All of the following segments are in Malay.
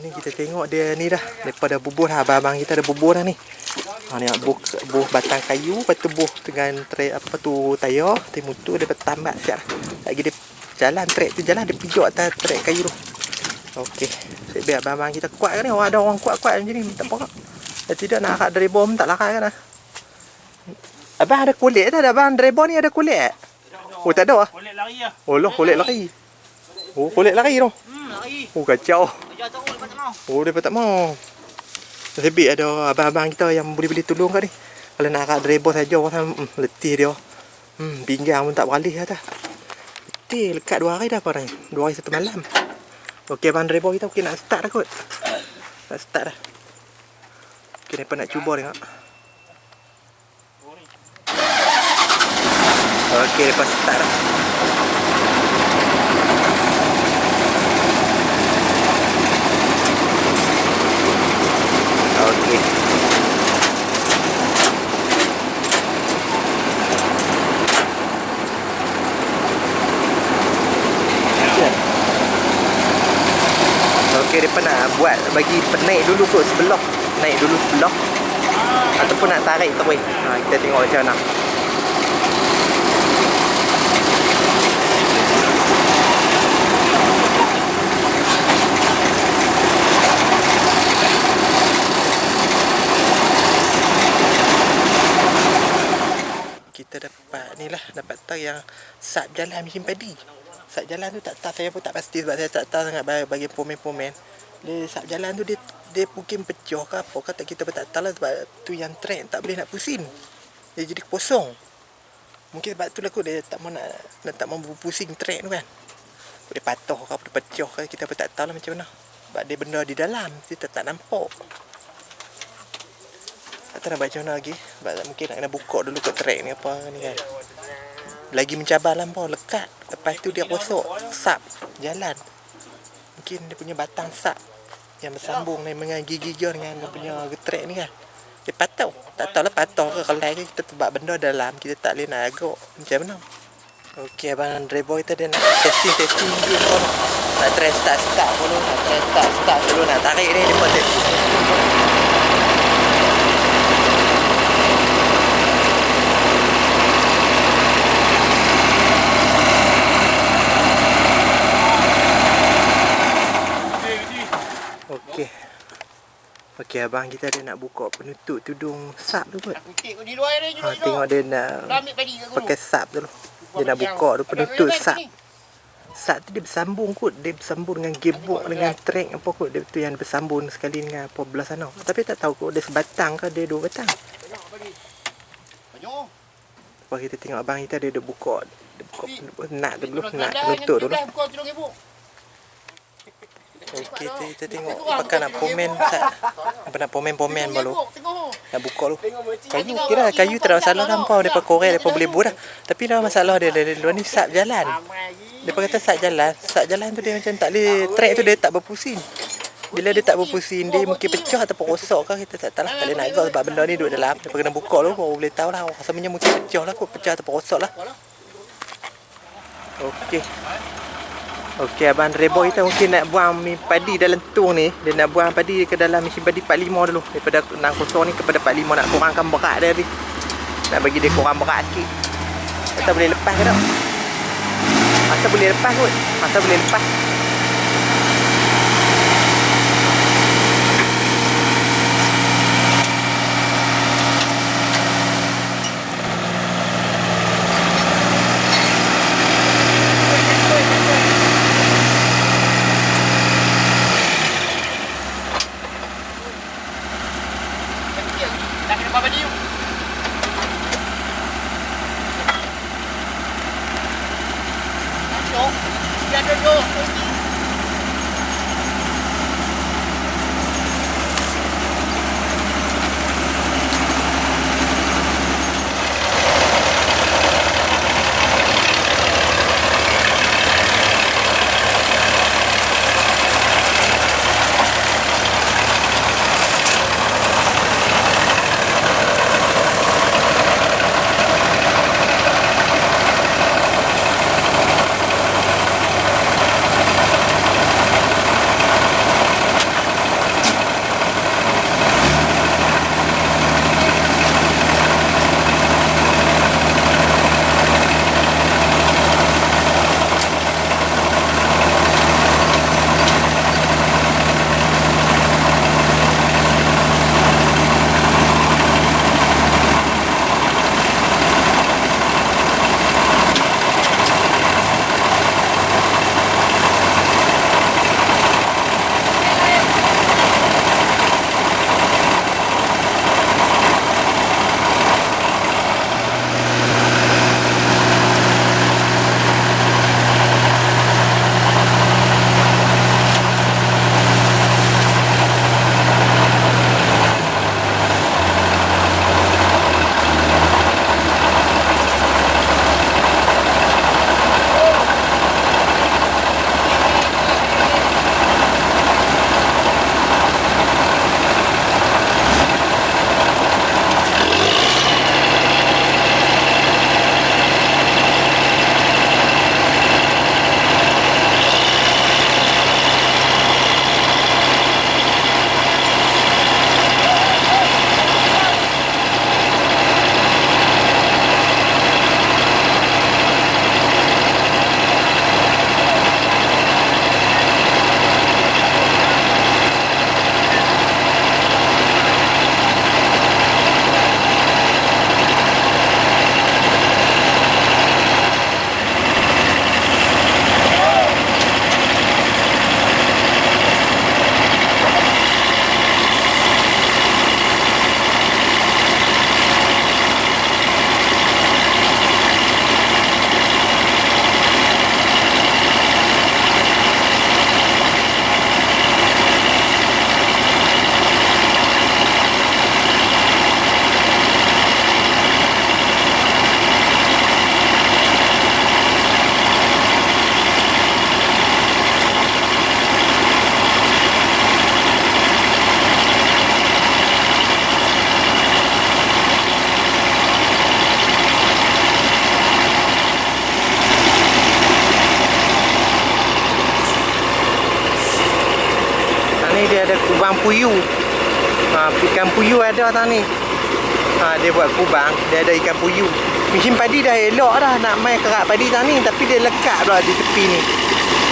Ni kita tengok dia ni dah. Daripada bubuh dah. Abang-abang kita ada bubuh dah ni. Ni bubuh batang kayu. Lepas tu bubuh dengan trek apa tu tayar. Timu tu dia bertambat siap. Lagi dia jalan trek tu jalan. Dia pijak atas trek kayu tu. Okey. Biar abang-abang kita kuat kan ni. Ada orang kuat-kuat macam ni. Tak apa. Tidak nak akak dribble pun tak lakat kan lah. Abang ada kulit tak? Abang dribble ni ada kulit tak? Oh tak ada lah. Kulit lari lah. Oh lah kulit lari. Oh kulit lari tu. Lari. Oh kacau. Ajar tahu lepas tak mau. Oh dia tak mau. Lebih ada abang-abang kita yang boleh tolong kan ni. Kalau nak akak dribble saja orang letih dia. Pinggang pun tak beralih dah. Letih lekat 2 hari dah korang. 2 hari 1 malam. Okey abang dribble kita okey nak start dah kot. Nak start dah. Okey depa nak cuba tengok. Okey depa start dah. Okey. Okey, depa nak buat bagi naik dulu kot sebelah. Naik dulu sebelah. Ataupun nak tarik terus. Kita tengok macam mana. Kita dapat ni lah, dapat tar yang sap jalan mesin padi. Sap jalan tu tak tahu, saya pun tak pasti sebab saya tak tahu sangat bagi pomen-pomen. Dia sap jalan tu dia mungkin pecah ke apa ke, tak kita pun tak tahu lah sebab tu yang trek tak boleh nak pusing. Dia jadi kosong. Mungkin sebab tu lah kot dia tak mau nak tak mau pusing trek tu kan. Dia patah ke apa, dia pecah ke, kita pun tak tahu lah macam mana. Sebab dia benda di dalam, kita tak nampak. Tak nak baca mana lagi. Sebab mungkin nak kena buka dulu kat trek ni apa ni kan. Lagi mencabar lampau lekat. Lepas tu dia rosak sap jalan. Mungkin dia punya batang sap yang bersambung dengan gigi dengan dia punya trek ni kan. Dia patah. Tak tahu lah patah ke kalau lagi kita tebak benda dalam. Kita tak boleh nak agak macam mana. Okey abang driver kita dia nak testing dia pun. Nak try start dulu. Nak try start dulu. Nak tarik ni dia pun testing. Okey abang kita dia nak buka penutup tudung sap tu kot. Tengok dia nak pakai sap tu. Dia nak buka tu penutup sap. Sap tu dia bersambung kot. Dia bersambung dengan gearbox dengan track apa kot. Dia tu yang bersambung sekali dengan apa belah sana. Tapi tak tahu kot dia sebatang ke dia 2 batang. Lepas kita tengok abang kita dia buka. Dia buka nak dulu, nak penutup dulu. Okey, kita tengok pakai nak pomen apa nak pomen baru. Nak buka dulu. Kayu kira kayu tak ada masalah lampau depa korek depa boleh buat dah. Tapi dah masalah dia luar ni sap jalan. Depa kata sap jalan tu dia macam tak boleh trek tu dia tak berpusing. Bila dia tak berpusing dia mungkin pecah ataupun rosak ke kita tak tahu lah. Tak boleh nak agak sebab benda ni duduk dalam. Depa kena buka dulu baru boleh tahu lah. Rasanya mungkin pecah lah kot, pecah ataupun rosak lah. Okey. Okey abang driver kita mungkin nak buang padi dalam tung ni. Dia nak buang padi ke dalam mesin padi 45 dulu. Daripada 60 ni kepada 45 nak kurangkan berat dia ni. Nak bagi dia kurang berat sikit. Kita boleh lepas ke tak? Masa boleh lepas kot. Masa boleh lepas. Tak kena apa-apa dia. Masuk. Dia ada 2. ni dia ada kubang puyuh. Ikan puyuh ada atas ni. Dia buat kubang, dia ada ikan puyuh. Mesin padi dah elok dah nak main kerak padi tang ni, tapi dia lekat pula di tepi ni.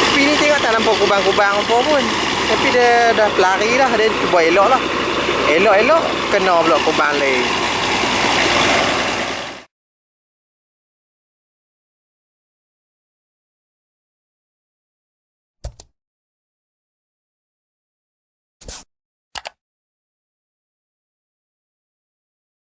Tepi ni tengok tak nampak kubang-kubang apa pun. Tapi dia dah pelari dah, dia buat elok lah. Elok-elok kena pula kubang lain.